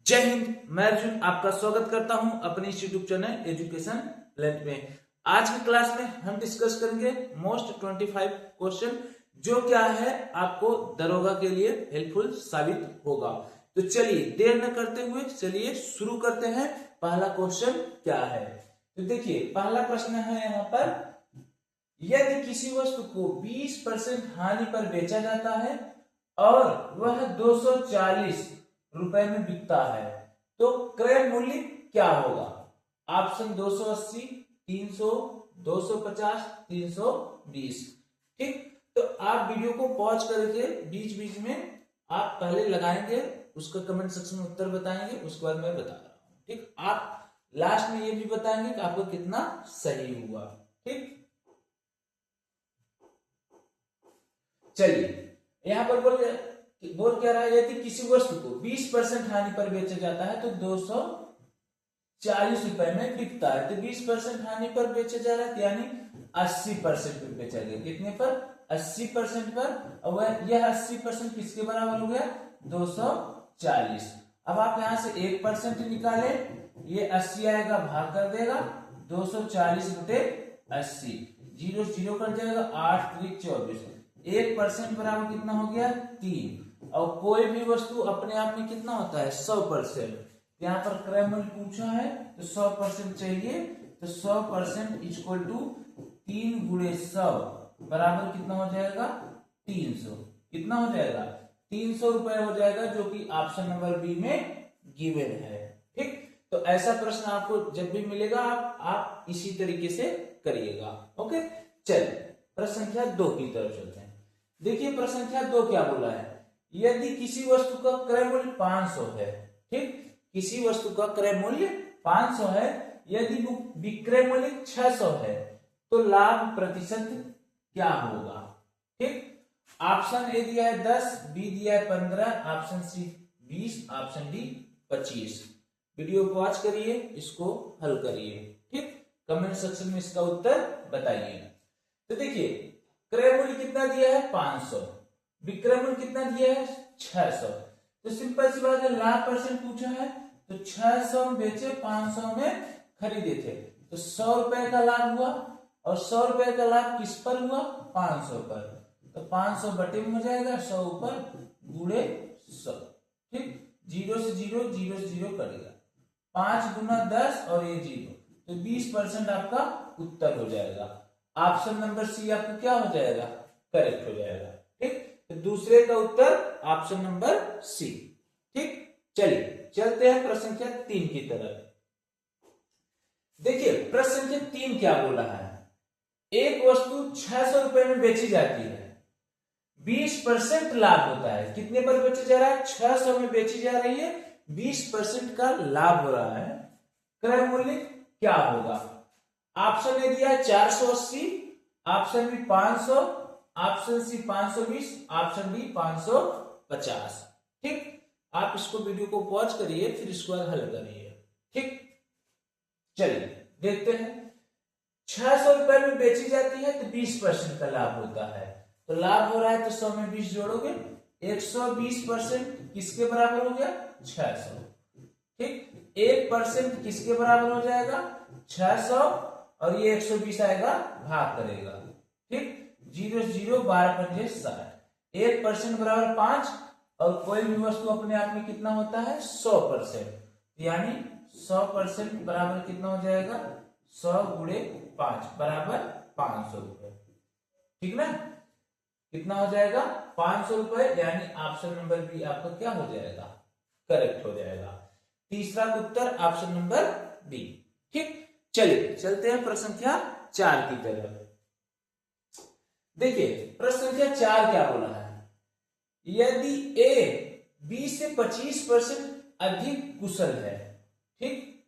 जय हिंद। मैं अर्जुन आपका स्वागत करता हूं अपने इस यूट्यूब चैनल एजुकेशन प्लेट में। आज की क्लास में हम डिस्कस करेंगे मोस्ट 25 क्वेश्चन जो क्या है आपको दरोगा के लिए हेल्पफुल साबित होगा। तो चलिए देर न करते हुए चलिए शुरू करते हैं। पहला क्वेश्चन क्या है तो देखिए, पहला प्रश्न है यहाँ पर, यदि किसी वस्तु को 20% हानि पर बेचा जाता है और वह 240 रुपए में बिकता है तो क्रय मूल्य क्या होगा? ऑप्शन 280, 300, 250, 320। ठीक, तो आप वीडियो को पॉज करके बीच बीच में आप पहले लगाएंगे, उसका कमेंट सेक्शन में उत्तर बताएंगे, उसके बाद मैं बता रहा हूं। ठीक, आप लास्ट में ये भी बताएंगे कि आपको कितना सही हुआ। ठीक, चलिए यहां पर बोल क्या रहा है, यदि किसी वस्तु को 20% हानि पर बेचा जाता है तो 240 रुपए में बिकता है। तो 20% हानि पर बेचा जा रहा है यानी 80% पर बेचा गया। कितने पर? 80% पर। और यह 80% किसके बराबर हो गया? 240। अब आप यहां से 1% निकाले, ये 80 आएगा, भाग कर देगा 240 बटे 80, 0 0 कर जाएगा, 8 3 24। 1% बराबर कितना हो गया? 3। और कोई भी वस्तु अपने आप में कितना होता है? 100%। यहाँ पर क्रय मूल्य पूछा है तो 100% चाहिए, तो 100% इक्वल टू 3 गुणे 100 बराबर कितना हो जाएगा? 300। कितना हो जाएगा? 300 रुपए हो जाएगा, जो कि ऑप्शन नंबर बी में गिवन है। ठीक, तो ऐसा प्रश्न आपको जब भी मिलेगा आप इसी तरीके से करिएगा। ओके, चलिए प्रश्न संख्या 2 की तरफ चलते हैं। देखिए प्रश्न संख्या 2 क्या बोला है, यदि किसी वस्तु का क्रय मूल्य 500 है। ठीक, किसी वस्तु का क्रय मूल्य 500 है, यदि विक्रय मूल्य 600 है तो लाभ प्रतिशत क्या होगा? ठीक, ऑप्शन ए दिया है 10, बी दिया है 15, option C 20, option D 25। Video pause करिए, इसको हल करिए। ठीक, कमेंट सेक्शन में इसका उत्तर बताइए। तो देखिए क्रय मूल्य कितना दिया है? 500। विक्रय मूल्य कितना दिया है? 600। तो सिंपल सी बात है, लाभ परसेंट पूछा है तो 600 में बेचे, 500 में खरीदे थे, तो 100 रुपए का लाभ हुआ। और 100 रुपए का लाभ किस पर हुआ? 500 पर। तो 500 बटे में हो जाएगा 100 ऊपर गुणे 100। ठीक, 0 से 0, 0 से 0 कटेगा, 5 गुना 10 और ये 0, तो 20% आपका उत्तर हो जाएगा। ऑप्शन नंबर सी आपका क्या हो जाएगा? करेक्ट हो जाएगा। ठीक, तो दूसरे का उत्तर ऑप्शन नंबर सी। ठीक, चलिए चलते हैं प्रश्न संख्या 3 की तरफ। देखिए प्रश्न संख्या 3 क्या बोला है, एक वस्तु 600 रुपए में बेची जाती है, 20% लाभ होता है। कितने पर बेचा जा रहा है? 600 में बेची जा रही है, 20% का लाभ हो रहा है। क्रय मूल्य क्या होगा? ऑप्शन ए दिया है 480, option B 500, option C 520, option D 550। ठीक, आप इसको वीडियो को पॉज करिए, फिर इसको हल करिए। ठीक, चलिए देखते हैं। 600 रुपए में बेची जाती है तो 20% का लाभ होता है। तो लाभ हो रहा है तो 100 में 20 जोड़ोगे, 120% किसके बराबर हो गया? 600। ठीक, 1% किसके बराबर हो जाएगा? 600, और ये 120 आएगा, भाग करेगा। ठीक, 0 0 12 पंजे 60। 1% बराबर 5, और कोई भी वस्तु अपने आप में कितना होता है? 100%, यानी 100% बराबर कितना हो जाएगा? 100 गुणे 5 बराबर 500 रुपए। ठीक ना, कितना हो जाएगा? 500 रुपए, यानी ऑप्शन नंबर बी आपका क्या हो जाएगा? करेक्ट हो जाएगा। तीसरा उत्तर ऑप्शन नंबर बी। ठीक, चलिए चलते हैं प्रश्न संख्या 4 की तरफ। देखिए प्रश्न संख्या 4 क्या बोला है, यदि ए बी से 25% अधिक कुशल है। ठीक,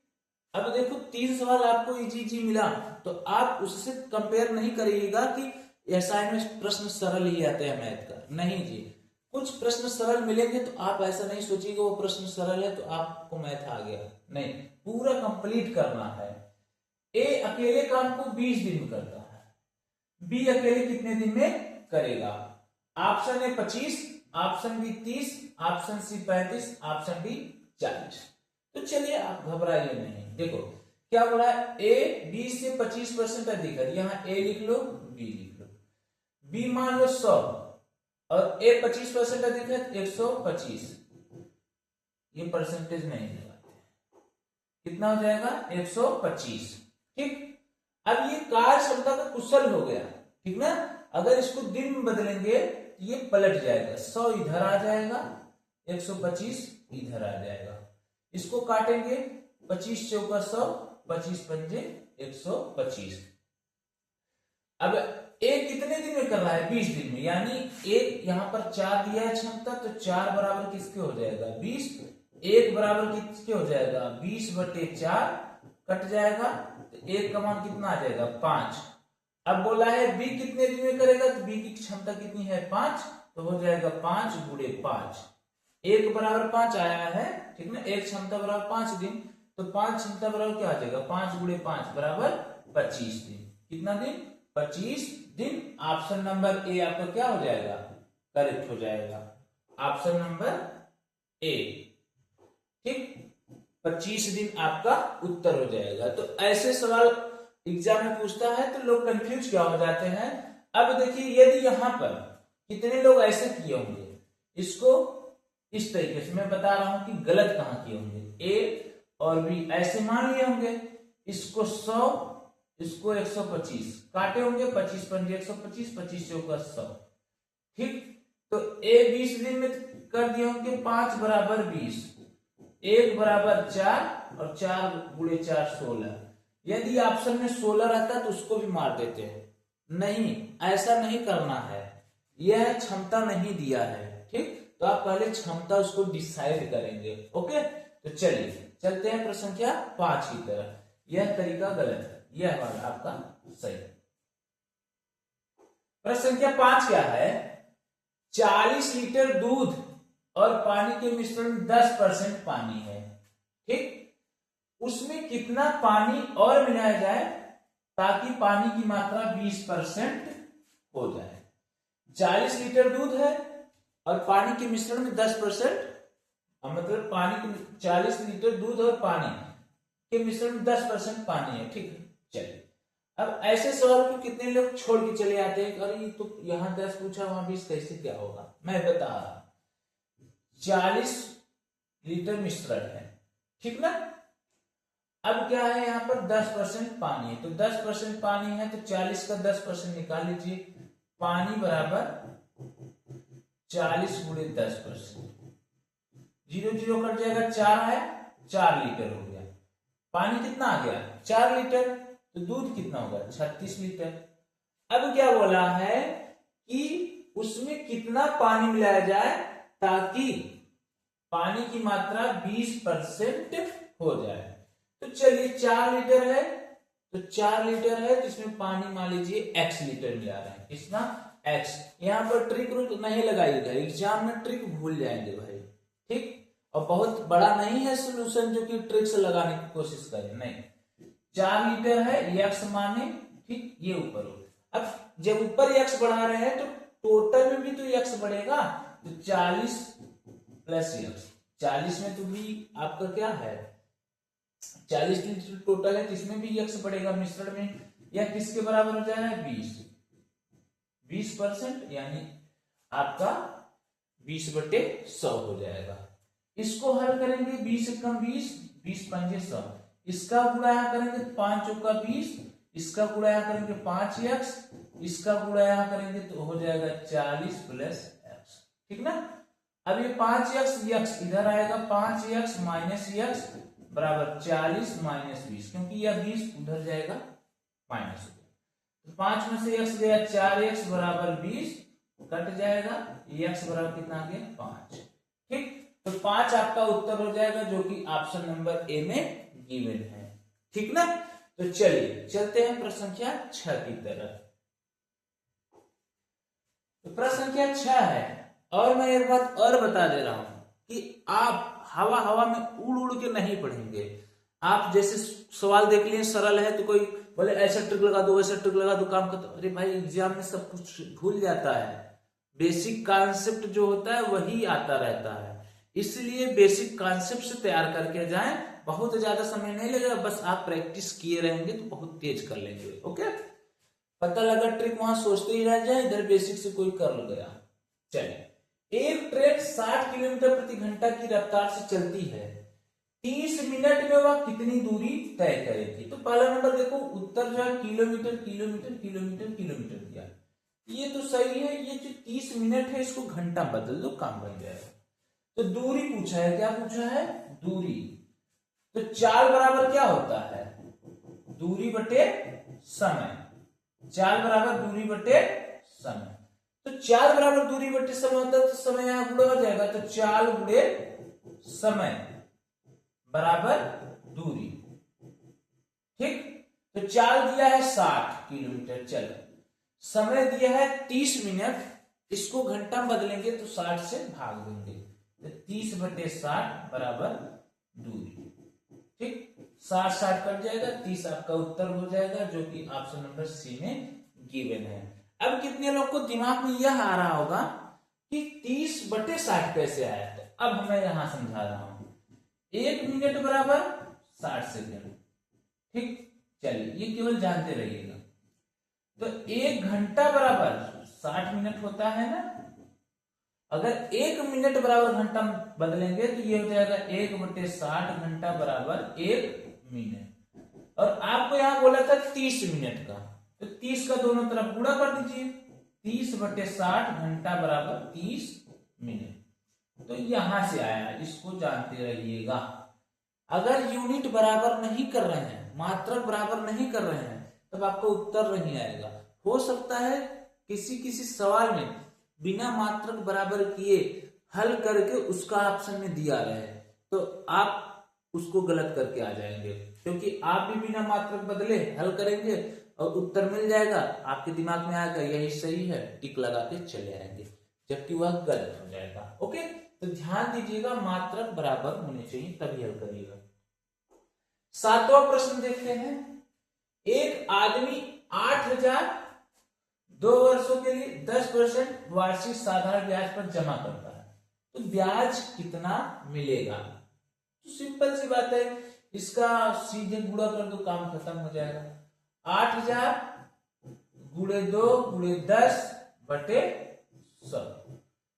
अब देखो 3 सवाल आपको इजी मिला, तो आप उससे कंपेयर नहीं करिएगा कि ऐसा में प्रश्न सरल ही आते हैं मैथ का। नहीं जी, कुछ प्रश्न सरल मिलेंगे तो आप ऐसा नहीं सोचिएगा वो प्रश्न सरल है तो आपको मैथ आ गया। नहीं, पूरा कंप्लीट करना है। ए अकेले काम को 20 दिन में करता है, बी अकेले कितने दिन में करेगा? Option A 25, option B 30, option C 35, option D 40। तो चलिए आप घबराइए नहीं, देखो क्या बोला है, ए बी से 25% अधिक है, यहाँ ए लिख लो, बी लिख लो। बी मान लो 100 और ए 25% अधिक है 125, ये परसेंटेज नहीं लगाते, कितना हो जाएगा 125। ठीक, अब ये कार्य क्षमता का कुशल हो गया, ठीक ना। अगर इसको दिन में बदलेंगे तो ये पलट जाएगा, 100 इधर आ जाएगा, 125 इधर आ जाएगा। इसको काटेंगे, 25 चौका 100, 25 पंजे 125। अब एक कितने दिन में कर रहा है, 20 दिन में, यानी एक यहाँ पर 4 दिया है क्षमता, तो 4 बराबर किसके हो जाएगा 20, 1 बराबर किसके हो जाएगा 20/4 कट जाएगा, तो 1 का मान कितना आ जाएगा 5। अब बोला है बी कितने दिन में करेगा, तो बी की क्षमता कितनी है 5, तो हो जाएगा 5 × 5, 1 बराबर 5 आया है, ठीक ना। एक क्षमता बराबर 5 दिन, तो 5 क्षमता बराबर क्या आ जाएगा 5 × 5 बराबर 25 दिन। कितना दिन 25 दिन। ऑप्शन नंबर ए आपका क्या हो जाएगा, करेक्ट हो जाएगा, ऑप्शन नंबर ए। ठीक, 25 दिन आपका उत्तर हो जाएगा। तो ऐसे सवाल एग्जाम में पूछता है तो लोग कंफ्यूज क्या हो जाते हैं। अब देखिए यदि यहां पर कितने लोग ऐसे किए होंगे, इसको इस तरीके से मैं बता रहा हूं कि गलत कहां किए होंगे, ए और बी ऐसे मान लिए होंगे, इसको 100 इसको 125 काटे होंगे, 25 पंजे 125, 25 चौका 100। ठीक, तो ए 20 दिन में कर दिए होंगे, 5 बराबर 20, 1 बराबर 4 और 4 × 4 16। यदि ऑप्शन में 16 रहता तो उसको भी मार देते हैं, नहीं ऐसा नहीं करना है, यह क्षमता नहीं दिया है। ठीक, तो आप पहले क्षमता उसको डिसाइड करेंगे। ओके, तो चलिए चलते हैं प्रश्न संख्या 5 की तरफ। यह तरीका गलत है, यह वाला आपका सही। प्रश्न संख्या 5 क्या है, 40 लीटर दूध और पानी के मिश्रण में 10% पानी है। ठीक, उसमें कितना पानी और मिलाया जाए ताकि पानी की मात्रा 20% हो जाए। 40 लीटर दूध है और पानी के मिश्रण में 10%, मतलब पानी के 40 लीटर दूध और पानी के मिश्रण में 10% पानी है। ठीक है, चलिए अब ऐसे सवाल को कितने लोग छोड़ के चले आते हैं, अरे तो यहां 10 पूछा वहां 20, कैसे क्या होगा। मैं बता रहा, 40 लीटर मिश्रण है, ठीक ना। अब क्या है, यहाँ पर 10% पानी है, तो 10% पानी है तो 40 का 10% निकाल लीजिए, पानी बराबर 40 × 10%, 0 0 कट जाएगा, 4 है, 4 लीटर हो गया। पानी कितना आ गया 4 लीटर, तो दूध कितना होगा 36 लीटर। अब क्या बोला है कि उसमें कितना पानी मिलाया जाए ताकि पानी की मात्रा 20% हो जाए। तो चलिए 4 लीटर है, तो 4 लीटर है जिसमें पानी मान लीजिए x लीटर मिला रहे हैं, कितना x। यहाँ पर ट्रिक रूट नहीं लगाइएगा, एग्जाम में ट्रिक भूल जाएंगे भाई। ठीक, और बहुत बड़ा नहीं है सोल्यूशन जो कि ट्रिक से लगाने की कोशिश करें, नहीं। 4 लीटर है, x माने, ठीक, ये ऊपर हो। अब जब ऊपर x बढ़ा रहे हैं तो टोटल में भी तो x बढ़ेगा, तो 40 + x, 40 में तो भी आपका क्या है 40 लीटर टोटल है, इसमें भी x बढ़ेगा मिश्रण में, या किसके बराबर हो जाएगा 20%, यानी आपका 20/100 हो जाएगा। इसको हल करेंगे, 20 × 20, 20 पंजे 100, इसका गुणा करेंगे 5 चौका 20, इसका गुणा करेंगे 5x, इसका गुणा करेंगे तो हो जाएगा 40 + x। ठीक ना। अब ये 5x x इधर आएगा, 5x - x बराबर 40 - 20, क्योंकि यह 20 उधर जाएगा माइनस, तो 5 में से x गया, 4x बराबर 20 कट जाएगा, x बराबर कितना आ गया 5। ठीक, तो 5 आपका उत्तर हो जाएगा जो कि ऑप्शन नंबर ए में गिवन है। ठीक ना। तो चलिए चलते हैं प्रश्न संख्या 6 की तरफ। तो प्रश्न संख्या 6 है, और मैं एक बात और बता दे रहा हूं कि आप हवा में उड़ उड़ के नहीं पढ़ेंगे। आप जैसे सवाल देख लिए सरल है तो कोई बोले ऐसा ट्रिक लगा दो, वैसा ट्रिक लगा दो, काम कर दो, अरे भाई एग्जाम में सब कुछ भूल जाता है, बेसिक कॉन्सेप्ट जो होता है वही आता रहता है। इसलिए बेसिक कॉन्सेप्ट से तैयार करके जाएं, बहुत ज्यादा समय नहीं लगेगा, बस आप प्रैक्टिस किए रहेंगे तो बहुत तेज कर लेंगे। ओके, पता लगा ट्रिक वहां सोचते ही रह जाए, इधर बेसिक से कोई कर गया। चलिए, एक ट्रेन 60 किलोमीटर प्रति घंटा की रफ्तार से चलती है, 30 मिनट में वह कितनी दूरी तय करेगी। तो पहला नंबर देखो, उत्तर जो है किलोमीटर किलोमीटर किलोमीटर किलोमीटर दिया, ये तो सही है। ये जो 30 मिनट है इसको घंटा बदल दो, काम बन जाएगा। तो दूरी पूछा है, क्या पूछा है, दूरी। तो चाल बराबर क्या होता है, दूरी बटे समय। चाल बराबर दूरी बटे समय। तो चाल बराबर दूरी बटे समय होता है, तो समय यहां गुणा हो जाएगा। तो चाल गुणे समय बराबर दूरी। ठीक, तो चाल दिया है 60 किलोमीटर, चलो समय दिया है 30 मिनट, इसको घंटा बदलेंगे तो 60 से भाग देंगे, तो 30 बटे 60 बराबर दूरी। ठीक, 60 कट जाएगा, 30 आपका उत्तर हो जाएगा, जो कि ऑप्शन नंबर सी में गिवन है। अब कितने लोग को दिमाग में यह आ रहा होगा कि 30 बटे 60 कैसे आया, तो अब मैं यहां समझा रहा हूं। 1 मिनट बराबर 60 सेकेंड। ठीक, चलिए ये केवल जानते रहिएगा। तो 1 घंटा बराबर 60 मिनट होता है ना, अगर 1 मिनट बराबर घंटा बदलेंगे तो ये हो जाएगा 1 बटे 60 घंटा बराबर 1 मिनट। और आपको यहां बोला था 30 मिनट का, तो 30 का दोनों तरफ गुणा कर दीजिए, 30 बटे 60 घंटा बराबर 30 मिनट। तो यहां से आया, इसको जानते रहिएगा। अगर यूनिट बराबर नहीं कर रहे हैं, मात्रक बराबर नहीं कर रहे हैं, तब आपको उत्तर नहीं आएगा। हो सकता है किसी किसी सवाल में बिना मात्रक बराबर किए हल करके उसका ऑप्शन में दिया रहे, तो आप उसको गलत करके आ जाएंगे, क्योंकि आप भी बिना मात्रक बदले हल करेंगे और उत्तर मिल जाएगा, आपके दिमाग में आएगा यही सही है, टिक लगा के चले आएंगे, जबकि वह गलत हो जाएगा। ओके, तो ध्यान दीजिएगा, मात्रक बराबर होने चाहिए तभी हल करिएगा। 7वां प्रश्न देखते हैं। एक आदमी 8,000 2 वर्षों के लिए 10% वार्षिक साधारण ब्याज पर जमा करता है, तो ब्याज कितना मिलेगा। तो सिंपल सी बात है, इसका सीधे गुणा कर दो, काम खत्म हो जाएगा। 8,000 गुणे 2 गुणे 10 बटे 100,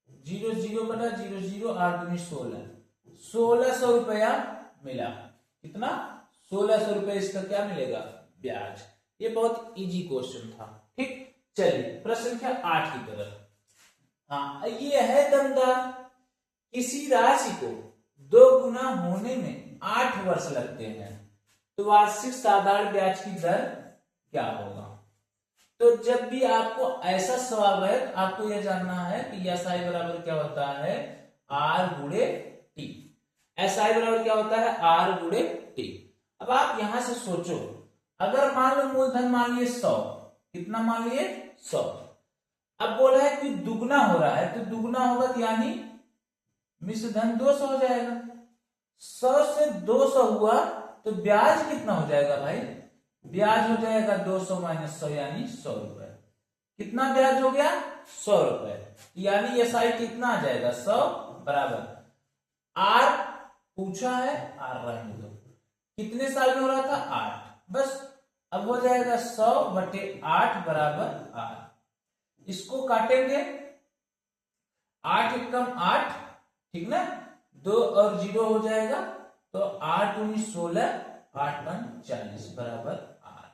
0 0 बटा 0 0, 8 दूनी 16, 1600 रुपया मिला। कितना, 1600 रुपया इसका क्या मिलेगा, ब्याज। ये बहुत इजी क्वेश्चन था। ठीक, चलिए प्रश्न संख्या 8 की तरफ। हाँ, ये है दमदार। किसी राशि को 2 गुना होने में 8 वर्ष लगते हैं, तो वार्षिक साधारण ब्याज की दर क्या होगा। तो जब भी आपको ऐसा सवाल है, तो आपको यह जानना है कि एसआई बराबर क्या होता है, आर गुणे टी। एसआई बराबर क्या होता है, आर गुणे टी। अब आप यहां से सोचो, अगर मान लो मूलधन मान लिए 100, कितना मान लिए 100, अब बोला है कि दुगना हो रहा है, तो दुगना होगा तो यानी मिश्र धन 200 हो जाएगा। 100 से 200 हुआ तो ब्याज कितना हो जाएगा भाई, ब्याज हो जाएगा 200 माइनस 100 यानी 100 रुपए। कितना ब्याज हो गया, 100 रुपए, यानी एसआई कितना आ जाएगा, 100 बराबर आर पूछा है, आर रहने दो। कितने साल में हो रहा था, 8, बस अब हो जाएगा 100 बटे 8 बराबर आर। इसको काटेंगे, 8 एकम 8, ठीक ना, 2 और 0 हो जाएगा, तो 8 दूनी 16, 8 पंच 40 बराबर आर।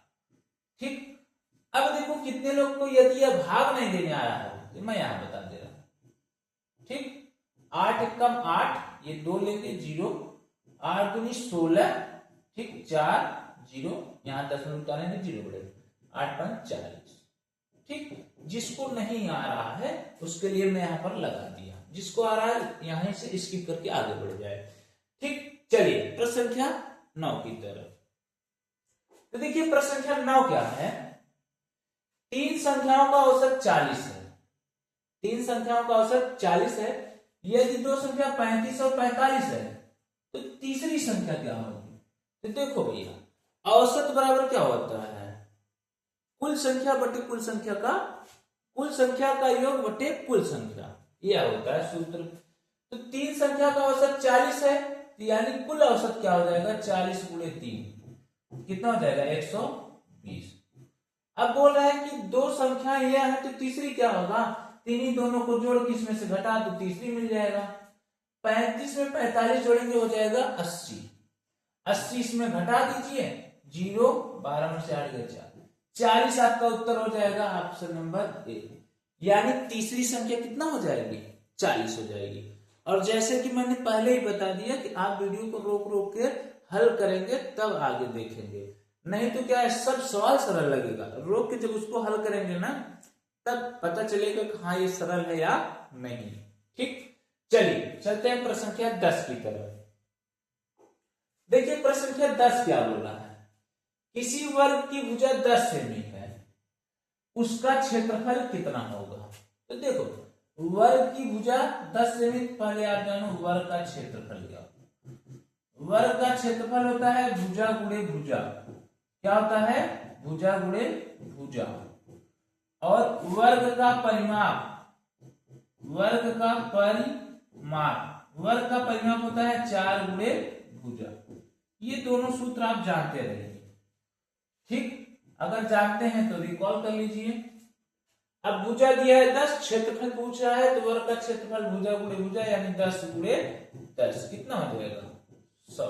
ठीक, अब देखो कितने लोग को यदि यह भाग नहीं देने आ रहा है, तो मैं यहां बता दे रहा हूं। ठीक, 8 एकम 8, ये 2 लेंगे 0, 8 दूनी 16, ठीक, 4 0, यहां 10 मिनट उतारेंगे 0 बढ़ेगा, 8 पंच 40। ठीक, जिसको नहीं आ रहा है उसके लिए मैं यहां पर लगा दिया, जिसको आ रहा है यहां से स्किप करके आगे बढ़ जाए। ठीक, चलिए प्रश्न संख्या 9 की तरफ। तो देखिए प्रश्न संख्या 9 क्या है, 3 संख्याओं का औसत 40 है। 3 संख्याओं का औसत 40 है, यदि 2 संख्या 35 और 45 है, तो तीसरी संख्या क्या होगी। तो देखो भैया, औसत बराबर क्या होता है, कुल संख्या बटे कुल संख्या का योग बटे कुल संख्या, यह होता है सूत्र। तो 3 संख्या का औसत 40 है, तो यानी कुल औसत क्या हो जाएगा 40 गुणे 3 कितना हो जाएगा 120। अब बोल रहा है कि 2 संख्या यह है तो तीसरी क्या होगा, तीन दोनों को जोड़ के इसमें से घटा तो तीसरी मिल जाएगा। 35 में 45 जोड़ेंगे हो जाएगा 80, 80 इसमें घटा दीजिए 0, 12 में से 8 गए 4, 40 आपका उत्तर हो जाएगा ऑप्शन नंबर ए। यानी तीसरी संख्या कितना हो जाएगी 40 हो जाएगी। और जैसे कि मैंने पहले ही बता दिया कि आप वीडियो को रोक रोक के हल करेंगे तब आगे देखेंगे, नहीं तो क्या है सब सवाल सरल लगेगा, रोक के जब उसको हल करेंगे ना तब पता चलेगा कि हाँ ये सरल है या नहीं। ठीक, चलिए चलते हैं प्रश्न संख्या 10 की तरफ। देखिए प्रश्न संख्या 10 क्या बोला है, किसी वर्ग की भुजा 10 सेमी है, उसका क्षेत्रफल कितना होगा। तो देखो वर्ग की भुजा 10 सेमी, पहले आप जानो वर्ग का क्षेत्रफल क्या होता है। वर्ग का क्षेत्रफल होता है भुजा गुणे भुजा, क्या होता है भुजा गुणे भुजा। और वर्ग का परिमाप, वर्ग का परिमाप, वर्ग का परिमाप होता है 4 गुणे भुजा। ये दोनों सूत्र आप जानते रहिए। ठीक, अगर जानते हैं तो रिकॉल कर लीजिए। अब भुजा दिया है 10, क्षेत्रफल पूछ रहा है तो वर्ग का क्षेत्रफल भुजा गुणे भुजा यानी 10 गुणे 10 कितना हो जाएगा 100।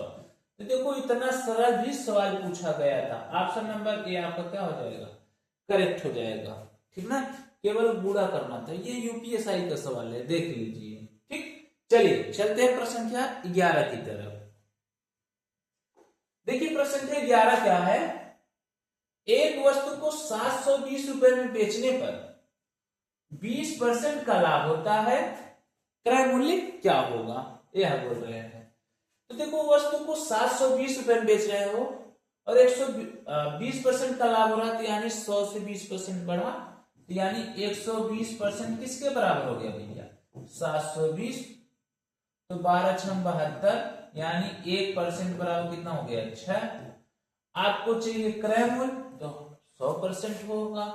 तो देखो इतना सरल भी सवाल पूछा गया था, ऑप्शन नंबर ए आपका क्या हो जाएगा करेक्ट हो जाएगा। ठीक ना, केवल गुणा करना था, ये यूपीएसआई का सवाल है देख लीजिए। ठीक, चलिए चलते हैं प्रश्न संख्या 11 की तरफ। देखिए प्रश्न संख्या 11 क्या है, एक वस्तु को 720 रुपए में बेचने पर 20% का लाभ होता है, क्रय मूल्य क्या होगा, यह बोल रहे हैं। तो देखो वस्तु को 720 रुपए में बेच रहे हो और 120% का लाभ हो रहा है, यानी 100 से 20% बढ़ा, तो यानी 120% किसके बराबर हो गया भैया 720, तो 12 6 72, यानी 1% बराबर कितना हो गया 6। आपको चाहिए क्रय मूल्य, तो 100% होगा,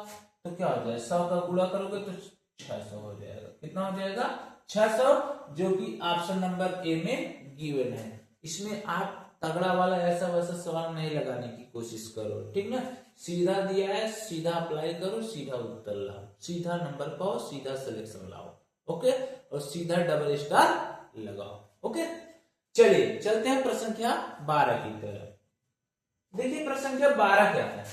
तो क्या हो जाएगा 100 का गुणा करोगे तो 600 हो जाएगा, कितना हो जाएगा 600, जो कि ऑप्शन नंबर ए में गिवन है। इसमें आप तगड़ा वाला ऐसा वैसा सवाल नहीं लगाने की कोशिश करो, ठीक ना, सीधा दिया है सीधा अप्लाई करो, सीधा उत्तर लाओ, सीधा नंबर पाओ, सीधा सिलेक्शन लाओ, ओके, और सीधा डबल स्टार लगाओ, ओके। चलिए चलते हैं प्रश्न संख्या 12 की तरफ। देखिए प्रश्न संख्या 12 क्या है,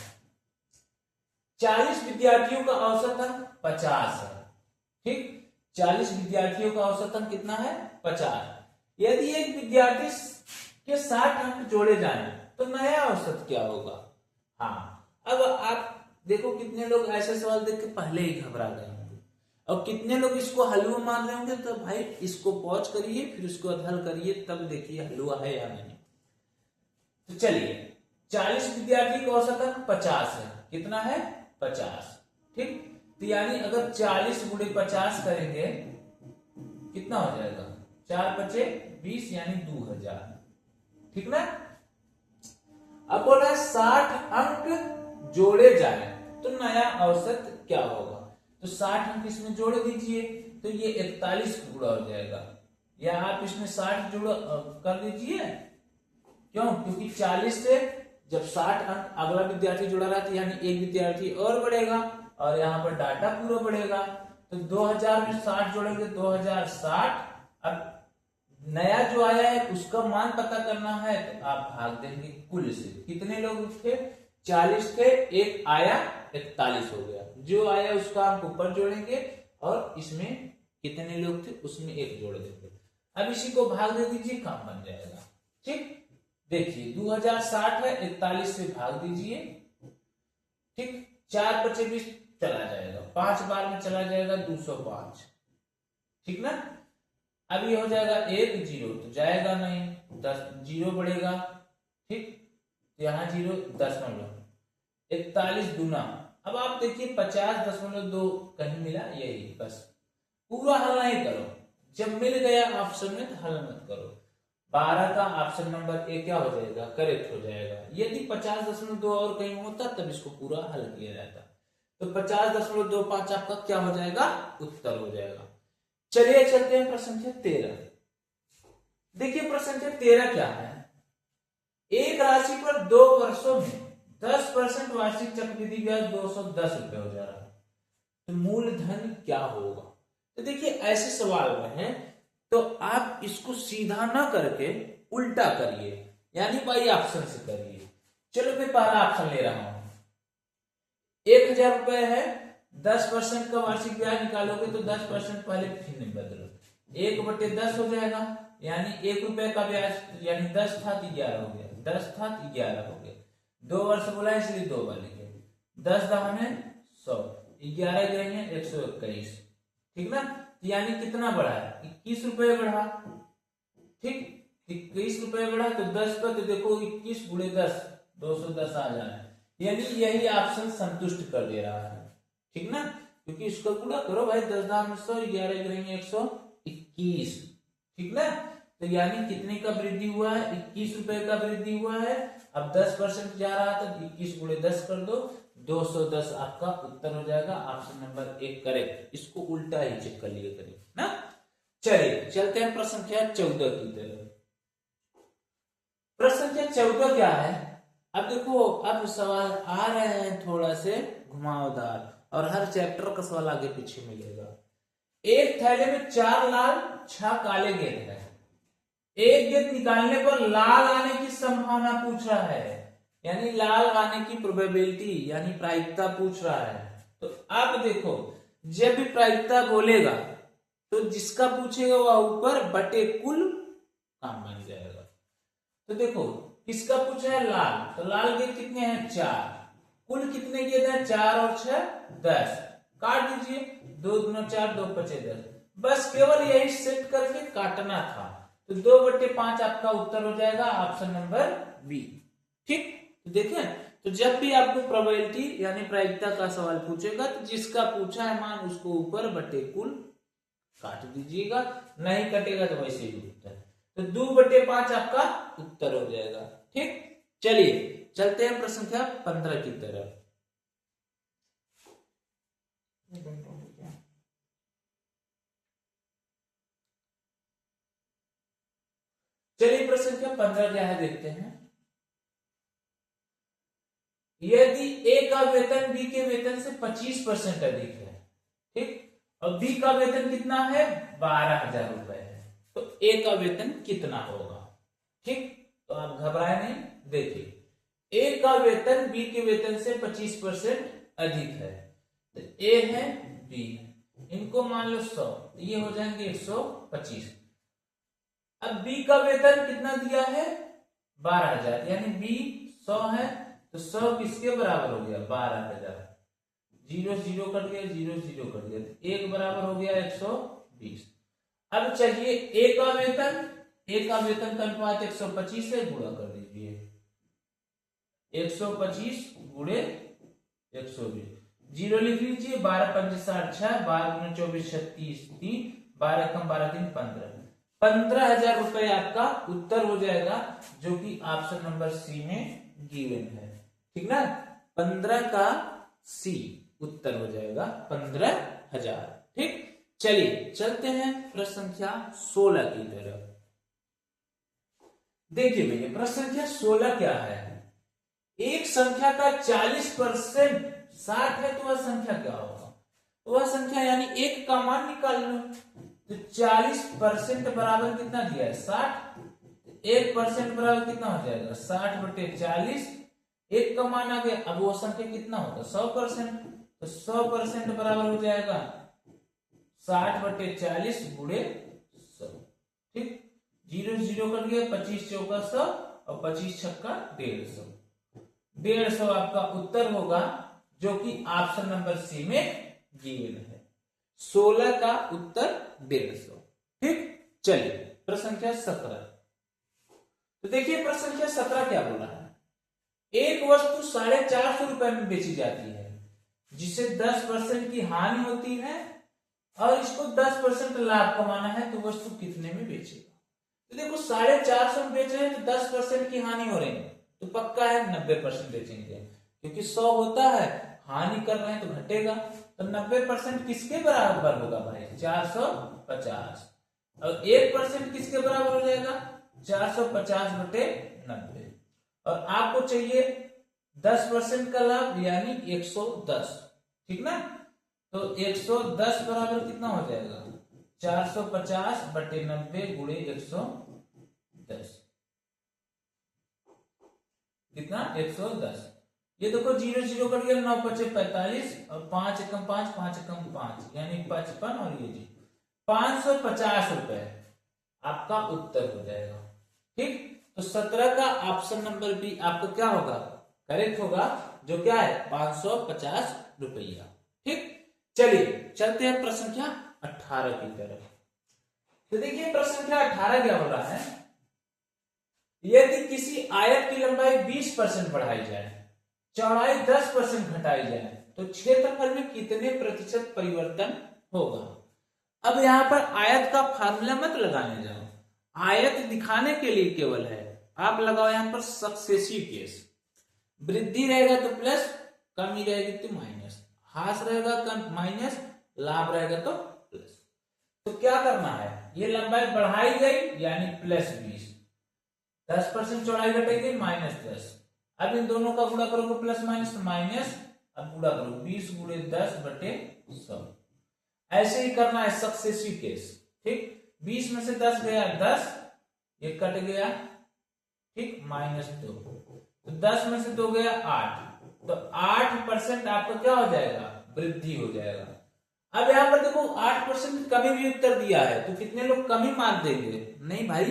40 विद्यार्थियों का औसत अंक 50 है। ठीक, 40 विद्यार्थियों का औसत अंक कितना है 50। यदि एक विद्यार्थी के 60 अंक जोड़े जाएं तो नया औसत क्या होगा। हाँ, अब आप देखो कितने लोग ऐसे सवाल देख के पहले ही घबरा गए होंगे और कितने लोग इसको हलवा मान रहे होंगे। तो भाई इसको पॉज करिए फिर उसको हल करिए, तब देखिए हलवा है या नहीं। तो चलिए 40 विद्यार्थी का औसत अंक 50 है, कितना है 50। ठीक, तो यानी अगर 40 गुणे 50 करेंगे कितना हो जाएगा 4 पचे 20 यानी 2000। ठीक ना, अब बोल रहा है 60 अंक जोड़े जाए तो नया औसत क्या होगा। तो 60 अंक इसमें जोड़ दीजिए तो ये 41 गुणा हो जाएगा, या आप इसमें 60 जोड़ कर दीजिए, क्यों, क्योंकि 40 से जब 60 अंक अगला विद्यार्थी जुड़ा रहा है यानी एक विद्यार्थी और बढ़ेगा और यहाँ पर डाटा पूरा बढ़ेगा। तो 2000 में 60 जोड़ेंगे 2060। अब नया जो आया है उसका मान पता करना है तो आप भाग देंगे कुल से, कितने लोग थे 40 थे, एक आया 41 हो गया, जो आया उसका आप ऊपर जोड़ेंगे और इसमें कितने लोग थे उसमें एक जोड़ देंगे। अब इसी को भाग दे दीजिए, काम बन जाएगा। ठीक, देखिए 2060 है, 41 से भाग दीजिए। ठीक, 4 पचे 20 चला जाएगा, 5 बार में चला जाएगा 205। ठीक ना, अब ये हो जाएगा 1 0 तो जाएगा नहीं, 10 0 बढ़ेगा। ठीक, यहाँ 0 दशमलव 41 दूना। अब आप देखिए 50.2 कहीं मिला, यही बस, पूरा हल नहीं करो, जब मिल गया ऑप्शन में तो हल मत करो। 12 का ऑप्शन नंबर ए क्या हो जाएगा करेक्ट हो जाएगा। यदि 50.2 और कहीं होता तब इसको पूरा हल किया जाता, तो 50.25 आपका क्या हो जाएगा उत्तर हो जाएगा। चलिए चलते हैं प्रश्न संख्या 13। देखिए प्रश्न संख्या 13 क्या है, एक राशि पर 2 वर्षों में 10% वार्षिक चक्रवृद्धि ब्याज 210 रुपए हो जा रहा है, तो मूलधन क्या होगा। तो देखिए ऐसे सवाल में है तो आप इसको सीधा ना करके उल्टा करिए, यानी बाई ऑप्शन से करिए। चलो मैं पहला ऑप्शन ले रहा हूं, 1000 रुपए है, 10% का वार्षिक ब्याज निकालोगे तो 10% पहले चिन्ह बदलो, 1/10 हो जाएगा, यानी 1 रुपए का ब्याज, यानी 10 था तो 11 हो गया, 10 था तो 11 हो गया, 2 वर्ष बोला इसलिए 2 बार लिखे, 10 दहाने 100, 11 गिरेंगे 121, ठीक ना, यानी कितना बढ़ा है, 21 रुपए बढ़ा, ठीक, 21 रुपए बढ़ा तो 10 पर, तो देखो 21 गुणे 10 210 आ जाना है, यानी यही ऑप्शन संतुष्ट कर दे रहा है, ठीक ना, क्योंकि इसको गुणा करो भाई, 10 दाम 100, 11 गिरेंगे 121, ठीक ना, तो यानी कितने का वृद्धि हुआ है, 21 रुपए का वृद्धि हुआ है। अब 10% जा रहा था, 21 गुणे 10 कर दो, 210 आपका उत्तर हो जाएगा, ऑप्शन नंबर 1 करेक्ट। इसको उल्टा ही चेक कर लिया करें ना। चलिए चलते हैं प्रश्न संख्या 14 की तरफ। प्रश्न संख्या 14 क्या है, अब देखो अब सवाल आ रहे हैं थोड़ा से घुमावदार, और हर चैप्टर का सवाल आगे पीछे मिलेगा। एक थैले में 4 लाल 6 काले गेंद है, एक गेंद निकालने पर लाल आने की संभावना पूछ रहा है, यानी लाल आने की प्रोबेबिलिटी यानी प्रायिकता पूछ रहा है। तो आप देखो जब भी प्रायिकता बोलेगा तो जिसका पूछेगा वह ऊपर बटे कुल काम बन जाएगा। तो देखो किसका पूछा है, लाल, तो लाल गेंद कितने हैं 4, कुल कितने गेंद है 4 और 6 10, काट दीजिए, 2 दूना 4 2 5 10, बस केवल यही सेट करके काटना था, तो 2/5 आपका उत्तर हो जाएगा, ऑप्शन नंबर बी, ठीक। तो देखें, तो जब भी आपको प्रोबेबिलिटी यानी प्रायिकता का सवाल पूछेगा तो जिसका पूछा है मान उसको ऊपर बटे कुल काट दीजिएगा, नहीं कटेगा तो वैसे ही उत्तर, तो 2/5 आपका उत्तर हो जाएगा, ठीक। चलिए चलते हैं प्रश्न संख्या 15 की तरफ। चलिए प्रश्न संख्या 15 क्या है देखते हैं। यदि ए का वेतन बी के वेतन से 25% अधिक है, ठीक, और बी का वेतन कितना है 12,000 रुपए है, तो ए का वेतन कितना होगा, ठीक। तो आप घबराए नहीं, देखिए ए का वेतन बी के वेतन से 25% अधिक है, तो ए है बी है, इनको मान लो 100, तो ये हो जाएंगे 125। अब बी का वेतन कितना दिया है 12,000, यानी बी 100 है, तो 100 किसके बराबर हो गया 12,000, 0 0 कट गया, 0 0 कट गया, तो 1 बराबर हो गया 120। अब चाहिए ए का वेतन, ए का वेतन का अनुपात 125 से गुणा कर दीजिए, 125 गुणे 120, 0 लिख लीजिए, 12 5 60 6, 12 24 36 3, 12 कम 12 3 15, 15,000 रुपए आपका उत्तर हो जाएगा, जो कि ऑप्शन नंबर सी में गिवन है, ठीक ना, 15 का सी उत्तर हो जाएगा 15,000, ठीक। चलिए चलते हैं प्रश्न संख्या 16 की तरफ। देखिए भैया प्रश्न संख्या 16 क्या है, एक संख्या का 40% 60 है तो वह संख्या क्या होगा, तो वह संख्या यानी एक का मान निकाल लो, तो 40% बराबर कितना दिया है 60, 1% बराबर कितना हो जाएगा 60/40, एक का मान आ गया, अब वो संख्या कितना होगा 100%, तो 100% बराबर हो जाएगा 60/40 गुणे 100, ठीक, 0 0 कट गया, 25 चौका 100 और 25 छक्का 150, 150 आपका उत्तर होगा, जो कि ऑप्शन नंबर सी में गिवन है, 16 का उत्तर 150, ठीक। चलिए प्रश्न संख्या 17। तो देखिए प्रश्न संख्या 17 क्या बोला है, एक वस्तु 450 रुपए में बेची जाती है जिसे 10% की हानि होती है और इसको 10% लाभ कमाना है, तो वस्तु कितने में बेचेगा। तो देखो 450 में बेच रहे हैं तो 10% की हानि हो रही है, तो पक्का है 90% बेचेंगे, क्योंकि 100 होता है, हानि कर रहे हैं तो घटेगा, तो 90% किसके बराबर होगा भाई 450, और 1% किसके बराबर हो जाएगा? 450/90। और आपको चाहिए 10% का लाभ यानी 110, ठीक ना? तो 110 बराबर कितना हो जाएगा? 450/90 गुणे 110, कितना? 110। ये देखो 0 0 कट गया, 9 5 45 और 5 एकम 5 5 एकम 5 यानी 55 और ये जी 550 रुपए आपका उत्तर हो जाएगा। ठीक, तो 17 का ऑप्शन नंबर बी आपका क्या होगा? करेक्ट होगा, जो क्या है 550 रुपया। ठीक, चलिए चलते हैं प्रश्न संख्या 18 की तरफ। तो देखिए प्रश्न संख्या 18 क्या हो रहा है? यदि किसी आयत की लंबाई 20% बढ़ाई जाए, चौड़ाई 10% घटाई जाए, तो क्षेत्रफल में कितने प्रतिशत परिवर्तन होगा? अब यहां पर आयत का फार्मूला मत लगाने जाओ, आयत दिखाने के लिए केवल है। आप लगाओ यहां पर सक्सेसिव केस, वृद्धि रहेगा तो प्लस, कमी रहेगी तो माइनस, हास रहेगा तो माइनस, लाभ रहेगा तो प्लस। तो क्या करना है? ये लंबाई बढ़ाई गई यानी +20, 10% चौड़ाई घटेगी -10। अब इन दोनों का गुणा करोगे प्लस माइनस माइनस, अब गुणा करो 20 गुणे 10/100। ऐसे ही करना है सक्सेसिव केस। ठीक, 20 में से 10 गया 10, ये कट गया, ठीक, -2, तो 10 में से 2 गया 8, तो 8% आपका क्या हो जाएगा? वृद्धि हो जाएगा। अब यहां पर देखो 8% कमी भी उत्तर दिया है, तो कितने लोग कमी मान देंगे? नहीं भाई,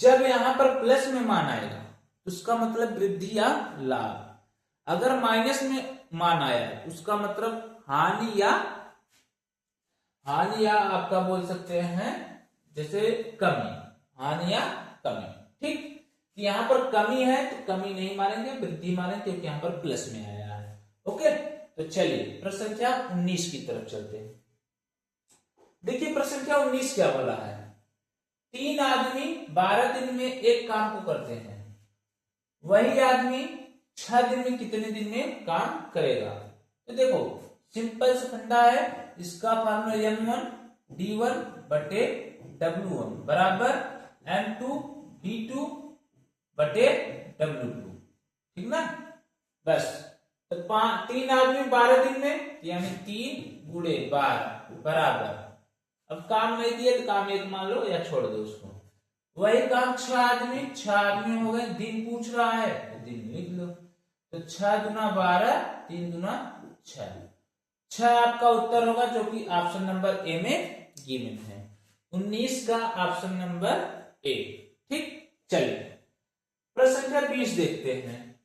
जब यहां पर प्लस में मान आएगा उसका मतलब वृद्धि या लाभ, अगर माइनस में मान आया उसका मतलब हानि या आपका बोल सकते हैं जैसे कमी, हानि या कमी। ठीक, यहां पर कमी है तो कमी नहीं मानेंगे, वृद्धि मानेंगे, क्योंकि यहां पर प्लस में आया है। ओके, तो चलिए प्रश्न संख्या 19 की तरफ चलते हैं। देखिए प्रश्न संख्या 19 क्या बोला है? 3 आदमी 12 दिन में एक काम को करते हैं, वही आदमी 6 दिन में कितने दिन में काम करेगा? तो देखो सिंपल से फंडा है, इसका फार्मूला M1D1/W1 बराबर M2D2/W2, ठीक ना? बस, तो 3 आदमी 12 दिन में यानी 3 गुणे 12 बराबर, अब काम नहीं दिया तो काम एक मान लो या छोड़ दो उसको। वही काम 6 आदमी हो गए, दिन पूछ रहा है तो दिन लिख लो, तो 6 दूना 12, 3 दूना 6, 6 आपका उत्तर होगा, जो कि ऑप्शन नंबर ए में गिवन है। 19 का ऑप्शन नंबर ए। ठीक, चलिए प्रश्न संख्या 20 देखते हैं।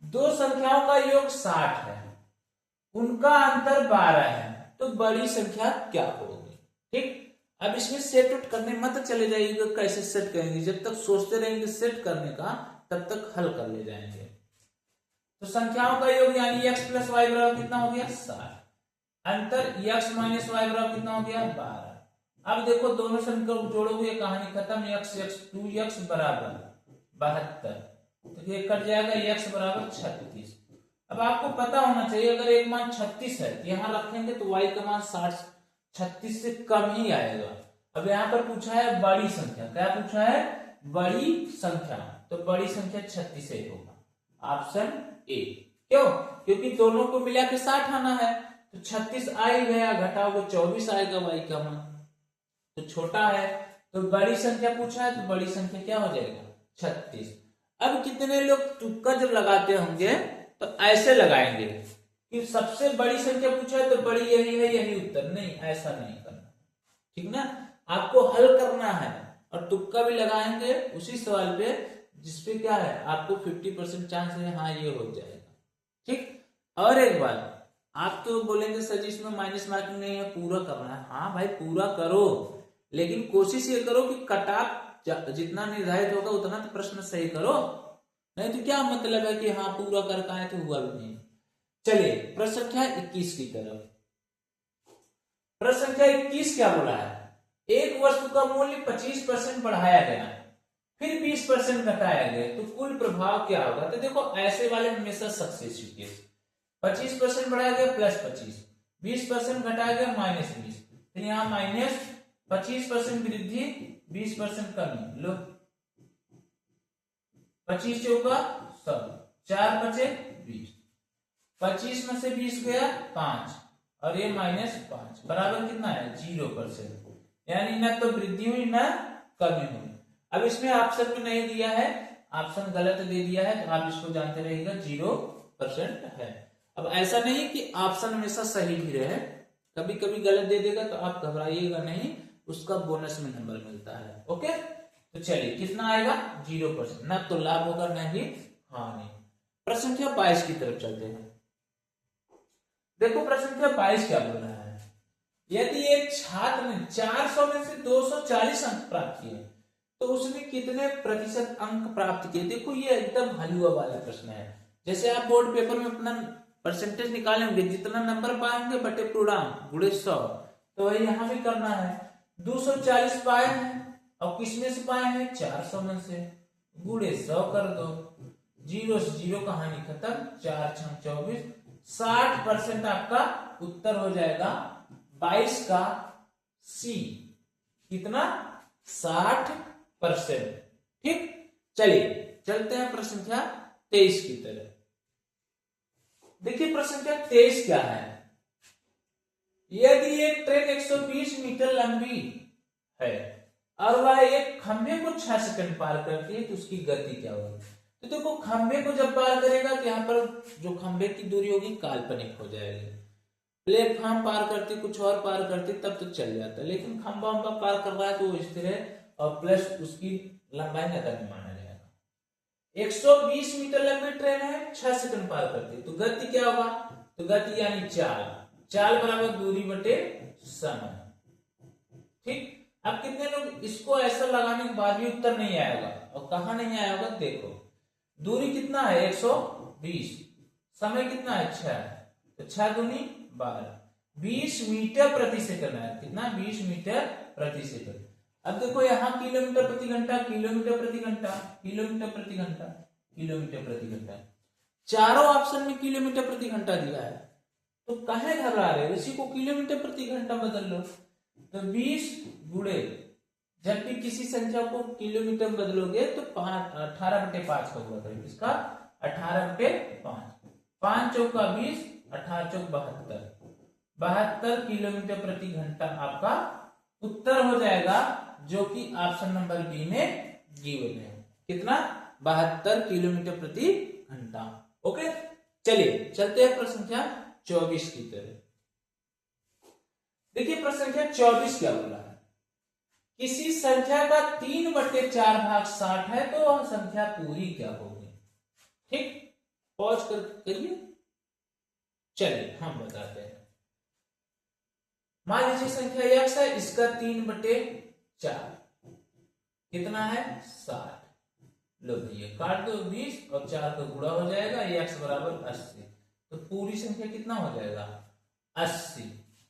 दो संख्याओं का योग 60 है, उनका अंतर 12 है, तो बड़ी संख्या क्या होगी? ठीक, अब इसमें सेट उट करने मत चले जाइएगा, कैसे सेट करेंगे, जब तक सोचते रहेंगे सेट करने का तब तक हल कर ले जाएंगे। तो संख्याओं का योग यानी x + y बराबर कितना हो गया? 60, अंतर x - y बराबर कितना हो गया? 12। अब देखो दोनों संख्या को जोड़ोगे कहानी खत्म, x 2x बराबर 72, तो ये कट जाएगा, x बराबर 36। अब आपको पता होना चाहिए अगर एक मान 36 है यहां रखेंगे तो y का मान 36 से कम ही आएगा। अब यहां पर पूछा है बड़ी संख्या, क्या पूछा है? बड़ी संख्या, तो बड़ी संख्या 36 ही होगा, ऑप्शन ए। क्यों? क्योंकि दोनों को मिला के 60 आना है, तो 36 आ ही गया, घटाओगे 24 आएगा y का मान, तो छोटा है, तो बड़ी संख्या पूछा है, तो बड़ी संख्या क्या हो जाएगा? 36। अब कितने लोग तुक्का जब लगाते होंगे तो ऐसे लगाएंगे कि सबसे बड़ी संख्या पूछा है तो बड़ी यही है, यही उत्तर, नहीं, ऐसा नहीं करना, ठीक ना? आपको हल करना है और तुक्का भी लगाएंगे उसी सवाल पे जिसपे क्या है आपको 50% चांस है हाँ ये हो जाएगा। ठीक, और एक बात, आप तो बोलेंगे सर जी इसमें माइनस मार्किंग नहीं है, पूरा करना है। हाँ भाई पूरा करो, लेकिन कोशिश ये करो कि कट ऑफ जितना निर्धारित होगा उतना तो प्रश्न सही करो, नहीं तो क्या मतलब है कि हाँ पूरा करके आए तो हुआ भी नहीं। चलिए प्रश्न संख्या 21 की तरफ। प्रश्न संख्या 21 क्या बोला है? एक वस्तु का मूल्य 25% बढ़ाया गया, फिर 20% घटाया गया, तो कुल प्रभाव क्या होगा? तो देखो ऐसे वाले हमेशा सक्सेसिव केस, 25% बढ़ाया गया +25, 20% घटाया गया -20, फिर यहाँ 25% वृद्धि 20% कमी। लो 25 चौका 100, 4 बचे 20, 25 में से 20 गया 5 और ये -5 बराबर कितना है 0%। यानी न तो वृद्धि हुई न कमी हुई। अब इसमें ऑप्शन में नहीं दिया है, ऑप्शन गलत दे दिया है, तो आप इसको जानते रहिएगा 0% है। अब ऐसा नहीं कि ऑप्शन हमेशा सही भी रहे, कभी कभी गलत दे देगा तो आप घबराइएगा नहीं, उसका बोनस में नंबर मिलता है। ओके, तो चलिए कितना आएगा 0%, ना तो लाभ होगा ना ही हानि। प्रश्न संख्या 22 की तरफ चलते हैं। देखो प्रश्न संख्या 22 क्या बोल रहा है, यदि एक छात्र ने 400 में से 240 अंक प्राप्त किए तो उसने कितने प्रतिशत अंक प्राप्त किए। देखो ये एकदम हलवा वाला प्रश्न है। जैसे आप बोर्ड पेपर में अपना परसेंटेज निकालेंगे, जितना नंबर पाएंगे बटे पूर्णांक गुणे 100, तो वही यहां भी करना है। 240 पाए हैं और किसमें से पाए हैं 400 में से, गुणे 100 कर दो, 0 से 0 कहानी खत्म, 4 6 24, 60% आपका उत्तर हो जाएगा 22 का सी। कितना 60%। ठीक, चलिए चलते हैं प्रश्न संख्या 23 की तरफ। देखिए प्रश्न संख्या 23 क्या है, यदि एक ट्रेन 120 मीटर लंबी है और वह एक खंभे को 6 सेकंड पार करती है तो उसकी गति क्या होगी। तो देखो खंभे को जब पार करेगा तो यहाँ पर जो खंभे की दूरी होगी काल्पनिक हो जाएगी। प्लेटफॉर्म पार करती, कुछ और पार करती तब तो चल जाता, लेकिन खंभा वंभा पार कर रहा है तो वो स्थिर है और प्लस उसकी लंबाई नगण्य माना जाएगा। 120 मीटर लंबी ट्रेन है, 6 सेकंड पार करती है तो गति क्या होगा, तो गति यानी चाल, चाल बराबर दूरी बटे समय। ठीक, अब कितने लोग इसको ऐसा लगाने के बाद भी उत्तर नहीं आएगा, और कहा नहीं आया होगा, देखो दूरी कितना है 120, समय कितना है 6, तो 6 दूनी 12, 20 मीटर प्रति सेकंड है। कितना 20 मीटर प्रति सेकंड। अब देखो यहाँ किलोमीटर प्रति घंटा, किलोमीटर प्रति घंटा, किलोमीटर प्रति घंटा, किलोमीटर प्रति घंटा, चारों ऑप्शन में किलोमीटर प्रति घंटा दिया है, तो काहे घबरा रहे हो, इसी को किलोमीटर प्रति घंटा बदल लो। तो 20 गुणे, जब भी किसी संख्या को किलोमीटर में बदलोगे तो 18/5 का हुआ करेगा, इसका 18/5, 5 चौका 20, 18 चौक 72, 72 किलोमीटर प्रति घंटा आपका उत्तर हो जाएगा, जो कि ऑप्शन नंबर बी में गिवन है। कितना 72 किलोमीटर प्रति घंटा। ओके, चलिए चलते हैं प्रश्न संख्या 24 की तरफ। देखिए प्रश्न संख्या 24 क्या बोला है, किसी संख्या का 3/4 भाग 60 है तो वह संख्या पूरी क्या होगी। ठीक, पॉज करिए, चलिए हम बताते हैं। मान लीजिए संख्या x है, इसका 3/4 कितना है 60। लो भैया काट दो 20 और 4 का गुणा हो जाएगा, x बराबर 80, तो पूरी संख्या कितना हो जाएगा 80।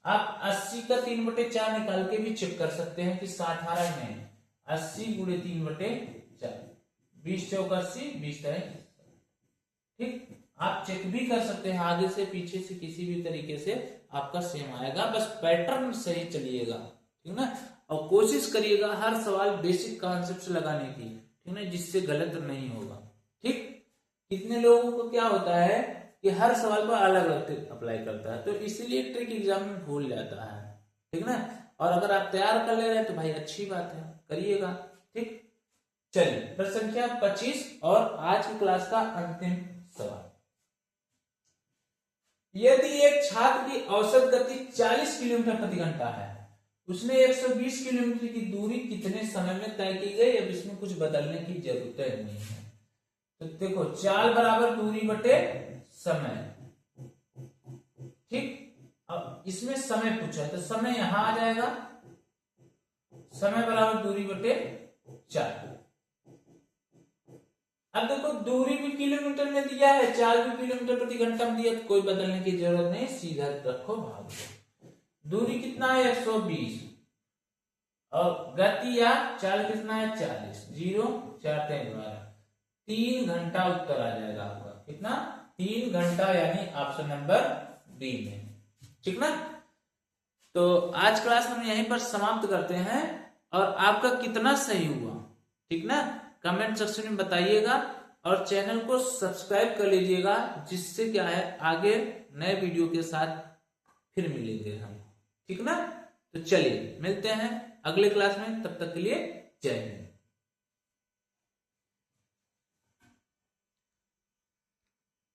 आप 80 का 3/4 निकाल के भी चेक कर सकते हैं कि 60 आ रहा है नहीं, 80 गुणे 3/4, 20 चौका 80, 20 तरह। ठीक, आप चेक भी कर सकते हैं, आगे से पीछे से किसी भी तरीके से आपका सेम आएगा, बस पैटर्न सही चलिएगा। ठीक ना, और कोशिश करिएगा हर सवाल बेसिक कॉन्सेप्ट लगाने की, ठीक ना, जिससे गलत नहीं होगा। ठीक, कितने लोगों को क्या होता है कि हर सवाल पर अलग अलग ट्रिक अप्लाई करता है, तो इसीलिए ट्रिक एग्जाम में भूल जाता है। ठीक ना, और अगर आप तैयार कर ले रहे हैं तो भाई अच्छी बात है, करिएगा। ठीक, चलिए प्रश्न संख्या 25 और आज की क्लास का अंतिम सवाल, यदि एक छात्र की औसत गति 40 किलोमीटर प्रति घंटा है, उसने 120 किलोमीटर की दूरी कितने समय में तय की गई। अब इसमें कुछ बदलने की जरूरत नहीं है, तो देखो चाल बराबर दूरी बटे समय। ठीक, अब इसमें समय पूछा है तो समय यहां आ जाएगा, समय बराबर दूरी बटे 4। अब देखो दूरी भी किलोमीटर में दिया है, चाल भी किलोमीटर प्रति घंटा में दिया, तो कोई बदलने की जरूरत नहीं, सीधा रखो भाग दो। दूरी कितना है 120 और गति या चाल कितना है 40, 0 4 12, 3 घंटा उत्तर आ जाएगा आपका। कितना 3 घंटा, यानी ऑप्शन नंबर बी में। ठीक ना, तो आज क्लास हम यहीं पर समाप्त करते हैं, और आपका कितना सही हुआ, ठीक ना, कमेंट सेक्शन में बताइएगा, और चैनल को सब्सक्राइब कर लीजिएगा, जिससे क्या है आगे नए वीडियो के साथ फिर मिलेंगे हम, ठीक ना। तो चलिए मिलते हैं अगले क्लास में, तब तक के लिए जय हिंद।